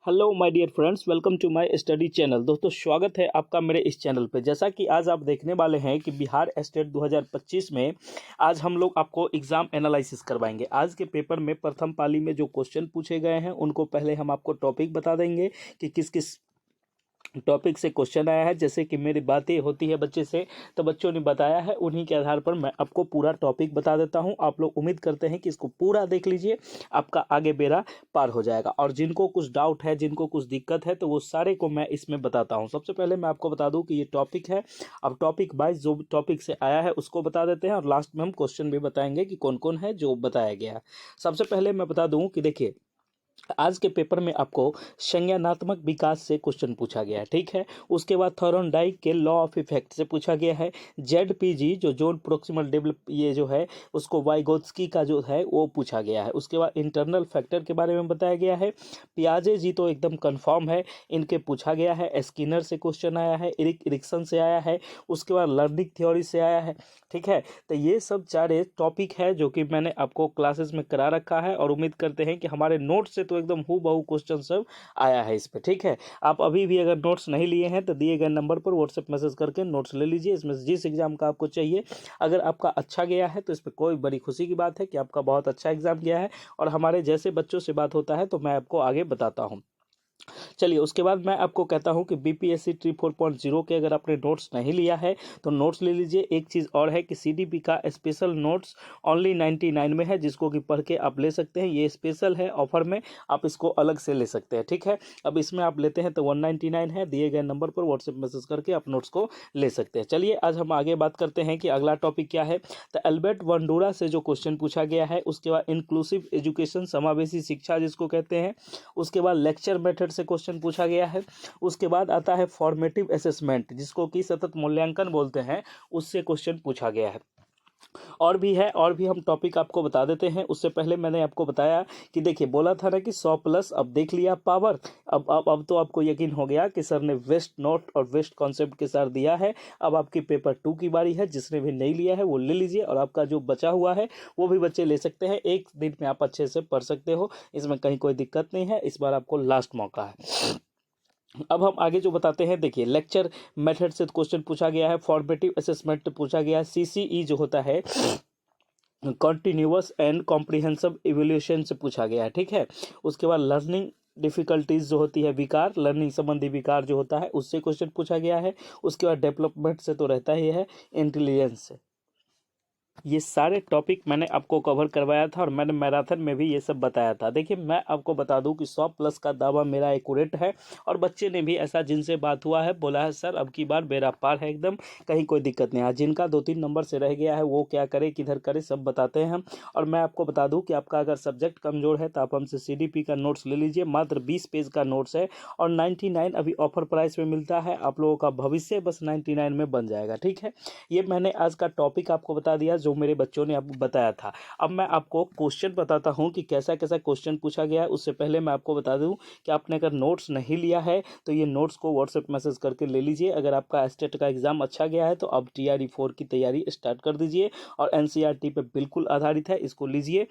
Hello my dear friends, welcome to my study channel. दोस्तों, स्वागत है आपका मेरे इस चैनल पे। जैसा कि आज आप देखने वाले हैं कि बिहार स्टेट 2025 में आज हम लोग आपको एग्ज़ाम एनालिसिस करवाएंगे। आज के पेपर में प्रथम पाली में जो क्वेश्चन पूछे गए हैं उनको पहले हम आपको टॉपिक बता देंगे कि किस किस टॉपिक से क्वेश्चन आया है। जैसे कि मेरी बातें होती है बच्चे से तो बच्चों ने बताया है, उन्हीं के आधार पर मैं आपको पूरा टॉपिक बता देता हूं। आप लोग उम्मीद करते हैं कि इसको पूरा देख लीजिए, आपका आगे बेड़ा पार हो जाएगा। और जिनको कुछ डाउट है, जिनको कुछ दिक्कत है, तो वो सारे को मैं इसमें बताता हूं। सबसे पहले मैं आपको बता दूं कि ये टॉपिक है। अब टॉपिक वाइज जो टॉपिक से आया है उसको बता देते हैं और लास्ट में हम क्वेश्चन भी बताएंगे कि कौन कौन है जो बताया गया है। सबसे पहले मैं बता दूं कि देखिए, आज के पेपर में आपको संज्ञानात्मक विकास से क्वेश्चन पूछा गया है, ठीक है। उसके बाद थॉर्नडाइक के लॉ ऑफ इफेक्ट से पूछा गया है। जेडपीजी जो जोन प्रोक्सिमल डेवलप ये जो है उसको वाइगोत्स्की का जो है वो पूछा गया है। उसके बाद इंटरनल फैक्टर के बारे में बताया गया है। पियाजे जी तो एकदम कंफर्म है, इनके पूछा गया है। स्किनर से क्वेश्चन आया है, इरिक्सन से आया है, उसके बाद लर्निंग थ्योरी से आया है, ठीक है। तो ये सब सारे टॉपिक है जो कि मैंने आपको क्लासेस में करा रखा है और उम्मीद करते हैं कि हमारे नोट से तो एकदम हूबहू क्वेश्चन सब आया है इस पे, ठीक है। आप अभी भी अगर नोट्स नहीं लिए हैं तो दिए गए नंबर पर व्हाट्सएप मैसेज करके नोट्स ले लीजिए। इसमें जिस एग्जाम का आपको चाहिए, अगर आपका अच्छा गया है तो इस पर कोई बड़ी खुशी की बात है कि आपका बहुत अच्छा एग्जाम गया है और हमारे जैसे बच्चों से बात होता है तो मैं आपको आगे बताता हूँ। चलिए, उसके बाद मैं आपको कहता हूं कि बीपीएससी ट्री 4.0 के अगर आपने नोट्स नहीं लिया है तो नोट्स ले लीजिए। एक चीज़ और है कि सीडीपी का स्पेशल नोट्स ओनली 99 में है, जिसको कि पढ़ के आप ले सकते हैं। ये स्पेशल है, ऑफर में आप इसको अलग से ले सकते हैं, ठीक है। अब इसमें आप लेते हैं तो 199 है। दिए गए नंबर पर व्हाट्सएप मैसेज करके आप नोट्स को ले सकते हैं। चलिए, आज हम आगे बात करते हैं कि अगला टॉपिक क्या है। तो एल्बर्ट वंडूरा से जो क्वेश्चन पूछा गया है, उसके बाद इंक्लूसिव एजुकेशन, समावेशी शिक्षा जिसको कहते हैं, उसके बाद लेक्चर मेथड से क्वेश्चन पूछा गया है। उसके बाद आता है फॉर्मेटिव असेसमेंट जिसको कि सतत मूल्यांकन बोलते हैं, उससे क्वेश्चन पूछा गया है। और भी है, और भी हम टॉपिक आपको बता देते हैं। उससे पहले मैंने आपको बताया कि देखिए, बोला था ना कि 100 प्लस, अब देख लिया पावर। अब तो आपको यकीन हो गया कि सर ने वेस्ट नोट और वेस्ट कॉन्सेप्ट के साथ दिया है। अब आपकी पेपर 2 की बारी है। जिसने भी नहीं लिया है वो ले लीजिए और आपका जो बचा हुआ है वो भी बच्चे ले सकते हैं। एक दिन में आप अच्छे से पढ़ सकते हो, इसमें कहीं कोई दिक्कत नहीं है। इस बार आपको लास्ट मौका है। अब हम आगे जो बताते हैं, देखिए, लेक्चर मेथड से क्वेश्चन पूछा गया है, फॉर्मेटिव असेसमेंट पूछा गया है, सीसीई जो होता है कॉन्टिन्यूअस एंड कॉम्प्रिहेंसिव इवैल्यूएशन से पूछा गया है, ठीक है। उसके बाद लर्निंग डिफिकल्टीज जो होती है, विकार, लर्निंग संबंधी विकार जो होता है, उससे क्वेश्चन पूछा गया है। उसके बाद डेवलपमेंट से तो रहता ही है, इंटेलिजेंस से। ये सारे टॉपिक मैंने आपको कवर करवाया था और मैंने मैराथन में भी ये सब बताया था। देखिए, मैं आपको बता दूं कि 100 प्लस का दावा मेरा एक्यूरेट है और बच्चे ने भी ऐसा, जिनसे बात हुआ है, बोला है सर अब की बार बेड़ा पार है एकदम, कहीं कोई दिक्कत नहीं है। जिनका 2-3 नंबर से रह गया है वो क्या करे, किधर करे, सब बताते हैं हम। और मैं आपको बता दूँ कि आपका अगर सब्जेक्ट कमज़ोर है तो आप हमसे CDP का नोट्स ले लीजिए। मात्र 20 पेज का नोट्स है और 99 अभी ऑफर प्राइस में मिलता है। आप लोगों का भविष्य बस 99 में बन जाएगा, ठीक है। ये मैंने आज का टॉपिक आपको बता दिया जो मेरे बच्चों ने आपको बताया था। अब मैं आपको क्वेश्चन बताता हूं कि कैसा कैसा क्वेश्चन पूछा गया है। उससे पहले मैं आपको बता दूं कि आपने अगर नोट्स नहीं लिया है तो ये नोट्स को व्हाट्सएप मैसेज करके ले लीजिए। अगर आपका स्टेट का एग्जाम अच्छा गया है तो अब TRE 4 की तैयारी स्टार्ट कर दीजिए और NCERT पे बिल्कुल आधारित है, इसको लीजिए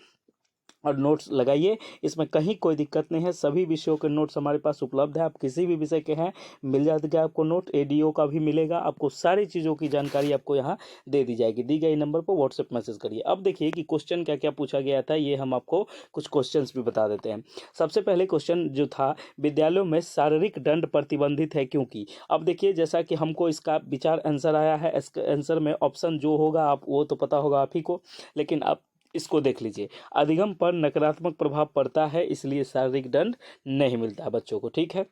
और नोट्स लगाइए। इसमें कहीं कोई दिक्कत नहीं है, सभी विषयों के नोट्स हमारे पास उपलब्ध है। आप किसी भी विषय के हैं मिल जाएगा आपको नोट, ADO का भी मिलेगा आपको। सारी चीज़ों की जानकारी आपको यहाँ दे दी जाएगी। दी गई नंबर पर व्हाट्सएप मैसेज करिए। अब देखिए कि क्वेश्चन क्या क्या पूछा गया था, ये हम आपको कुछ क्वेश्चन भी बता देते हैं। सबसे पहले क्वेश्चन जो था, विद्यालयों में शारीरिक दंड प्रतिबंधित है क्योंकि। अब देखिए, जैसा कि हमको इसका विचार आंसर आया है, इसका आंसर में ऑप्शन जो होगा आप वो तो पता होगा आप ही को, लेकिन आप इसको देख लीजिए। अधिगम पर नकारात्मक प्रभाव पड़ता है, इसलिए शारीरिक दंड नहीं मिलता बच्चों को, ठीक है।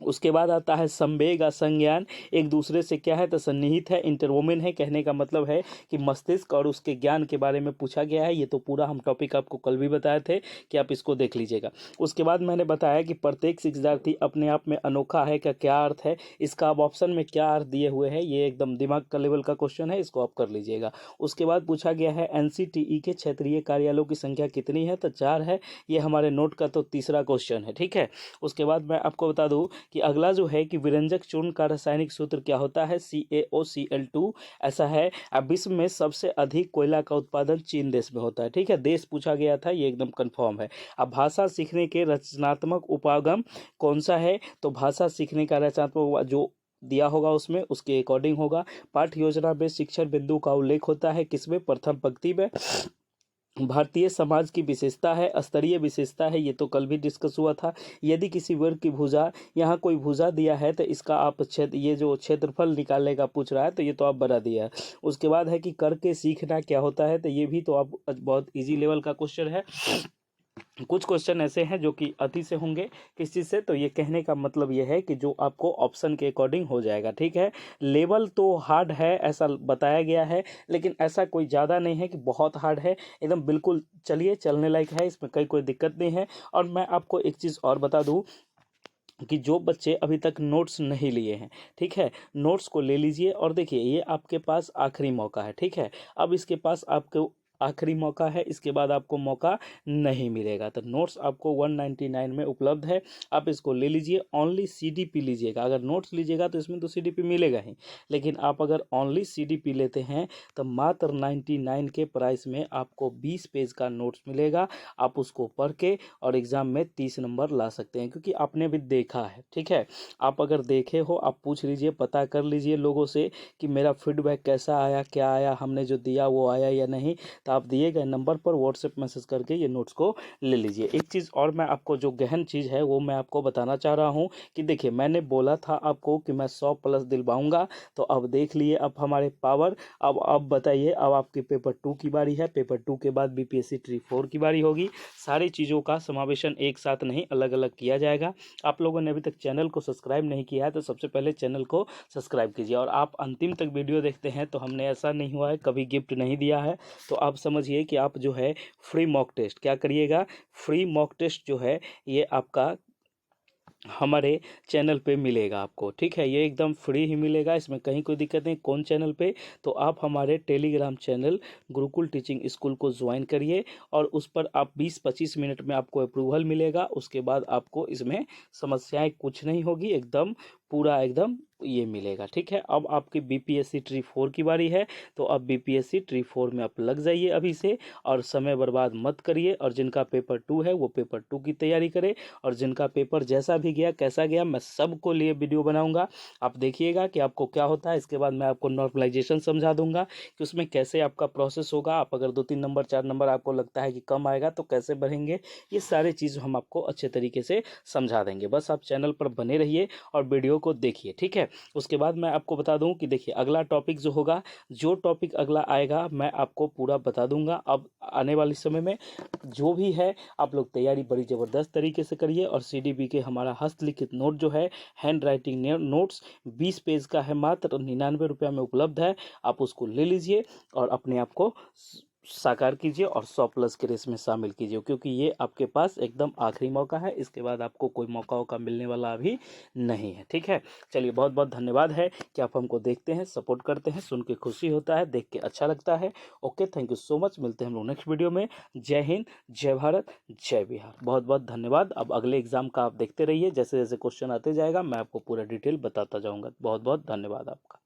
उसके बाद आता है संवेग और संज्ञान एक दूसरे से क्या है तो सन्निहित है, इंटरवोमेन है। कहने का मतलब है कि मस्तिष्क और उसके ज्ञान के बारे में पूछा गया है। ये तो पूरा हम टॉपिक आपको कल भी बताए थे कि आप इसको देख लीजिएगा। उसके बाद मैंने बताया कि प्रत्येक शिक्षार्थी अपने आप में अनोखा है का क्या अर्थ है। इसका अब ऑप्शन में क्या अर्थ दिए हुए हैं, ये एकदम दिमाग का लेवल का क्वेश्चन है, इसको आप कर लीजिएगा। उसके बाद पूछा गया है NCTE के क्षेत्रीय कार्यालयों की संख्या कितनी है, तो 4 है। ये हमारे नोट का तो तीसरा क्वेश्चन है, ठीक है। उसके बाद मैं आपको बता दूं कि अगला जो है कि विरंजक चूर्ण का रासायनिक सूत्र क्या होता है, CaOCl2 ऐसा है। अब विश्व में सबसे अधिक कोयला का उत्पादन चीन देश में होता है। ठीक है, देश पूछा गया था, ये एकदम कंफर्म है। अब भाषा सीखने के रचनात्मक उपागम कौन सा है, तो भाषा सीखने का रचनात्मक जो दिया होगा उसमें उसके अकॉर्डिंग होगा। पाठ्य योजना में शिक्षण बिंदु का उल्लेख होता है किसमें, प्रथम पंक्ति में। भारतीय समाज की विशेषता है, स्तरीय विशेषता है, ये तो कल भी डिस्कस हुआ था। यदि किसी वर्ग की भुजा, यहाँ कोई भुजा दिया है तो इसका आप क्षेत्र, ये जो क्षेत्रफल निकालने का पूछ रहा है तो ये तो आप बना दिया है। उसके बाद है कि करके सीखना क्या होता है, तो ये भी तो आप बहुत इजी लेवल का क्वेश्चन है। कुछ क्वेश्चन ऐसे हैं जो कि अति से होंगे किस चीज़ से, तो ये कहने का मतलब ये है कि जो आपको ऑप्शन के अकॉर्डिंग हो जाएगा। ठीक है, लेवल तो हार्ड है ऐसा बताया गया है, लेकिन ऐसा कोई ज़्यादा नहीं है कि बहुत हार्ड है, एकदम बिल्कुल चलिए चलने लायक है, इसमें कोई दिक्कत नहीं है। और मैं आपको एक चीज़ और बता दूं कि जो बच्चे अभी तक नोट्स नहीं लिए हैं, ठीक है, नोट्स को ले लीजिए। और देखिए ये आपके पास आखिरी मौका है। ठीक है, अब इसके पास आपको आखिरी मौका है, इसके बाद आपको मौका नहीं मिलेगा। तो नोट्स आपको 199 में उपलब्ध है, आप इसको ले लीजिए। ओनली CDP लीजिएगा, अगर नोट्स लीजिएगा तो इसमें तो CDP मिलेगा ही, लेकिन आप अगर ओनली CDP लेते हैं तो मात्र 99 के प्राइस में आपको 20 पेज का नोट्स मिलेगा। आप उसको पढ़ के और एग्ज़ाम में 30 नंबर ला सकते हैं, क्योंकि आपने भी देखा है। ठीक है, आप अगर देखे हो, आप पूछ लीजिए, पता कर लीजिए लोगों से कि मेरा फीडबैक कैसा आया, क्या आया, हमने जो दिया वो आया या नहीं। तो आप दिए गए नंबर पर व्हाट्सएप मैसेज करके ये नोट्स को ले लीजिए। एक चीज़ और मैं आपको जो गहन चीज़ है वो मैं आपको बताना चाह रहा हूँ कि देखिए मैंने बोला था आपको कि मैं 100+ दिलवाऊंगा, तो अब देख लिए अब हमारे पावर। अब बताइए, अब आपके पेपर 2 की बारी है, पेपर 2 के बाद BPSC ट्री 4 की बारी होगी। सारी चीज़ों का समावेशन एक साथ नहीं, अलग अलग किया जाएगा। आप लोगों ने अभी तक चैनल को सब्सक्राइब नहीं किया है तो सबसे पहले चैनल को सब्सक्राइब कीजिए। और आप अंतिम तक वीडियो देखते हैं तो हमने ऐसा नहीं हुआ है, कभी गिफ्ट नहीं दिया है। तो आप समझिए कि आप जो है फ्री मॉक टेस्ट क्या करिएगा, फ्री मॉक टेस्ट जो है ये आपका हमारे चैनल पे मिलेगा आपको। ठीक है, ये एकदम फ्री ही मिलेगा, इसमें कहीं कोई दिक्कत नहीं। कौन चैनल पे, तो आप हमारे Telegram channel Gurukul teaching school को ज्वाइन करिए और उस पर आप 20-25 मिनट में आपको अप्रूवल मिलेगा। उसके बाद आपको इसमें समस्याएं कुछ नहीं होगी, एकदम पूरा एकदम ये मिलेगा। ठीक है, अब आपकी BPSC ट्री 4 की बारी है, तो अब BPSC ट्री 4 में आप लग जाइए अभी से, और समय बर्बाद मत करिए। और जिनका पेपर 2 है वो पेपर 2 की तैयारी करें, और जिनका पेपर जैसा भी गया कैसा गया मैं सबको लिए वीडियो बनाऊंगा, आप देखिएगा कि आपको क्या होता है। इसके बाद मैं आपको नॉर्मलाइजेशन समझा दूंगा कि उसमें कैसे आपका प्रोसेस होगा। आप अगर 2-3 नंबर 4 नंबर आपको लगता है कि कम आएगा तो कैसे बढ़ेंगे, ये सारी चीज़ हम आपको अच्छे तरीके से समझा देंगे। बस आप चैनल पर बने रहिए और वीडियो को देखिए। ठीक है, उसके बाद मैं आपको बता दूं कि देखिए अगला टॉपिक जो होगा, जो टॉपिक अगला आएगा मैं आपको पूरा बता दूंगा। अब आने वाले समय में जो भी है आप लोग तैयारी बड़ी ज़बरदस्त तरीके से करिए। और CDB के हमारा हस्तलिखित नोट जो है, हैंड राइटिंग नोट्स 20 पेज का है, मात्र 99 रुपये में उपलब्ध है। आप उसको ले लीजिए और अपने आप को साकार कीजिए और 100+ के रेस में शामिल कीजिए, क्योंकि ये आपके पास एकदम आखिरी मौका है। इसके बाद आपको कोई मौका मिलने वाला अभी नहीं है। ठीक है, चलिए बहुत बहुत धन्यवाद है कि आप हमको देखते हैं, सपोर्ट करते हैं, सुन के खुशी होता है, देख के अच्छा लगता है। Okay, thank you so much, मिलते हैं हम लोग नेक्स्ट वीडियो में। जय हिंद, जय भारत, जय बिहार। बहुत बहुत धन्यवाद। अब अगले एग्जाम का आप देखते रहिए, जैसे जैसे क्वेश्चन आते जाएगा मैं आपको पूरा डिटेल बताता जाऊँगा। बहुत बहुत धन्यवाद आपका।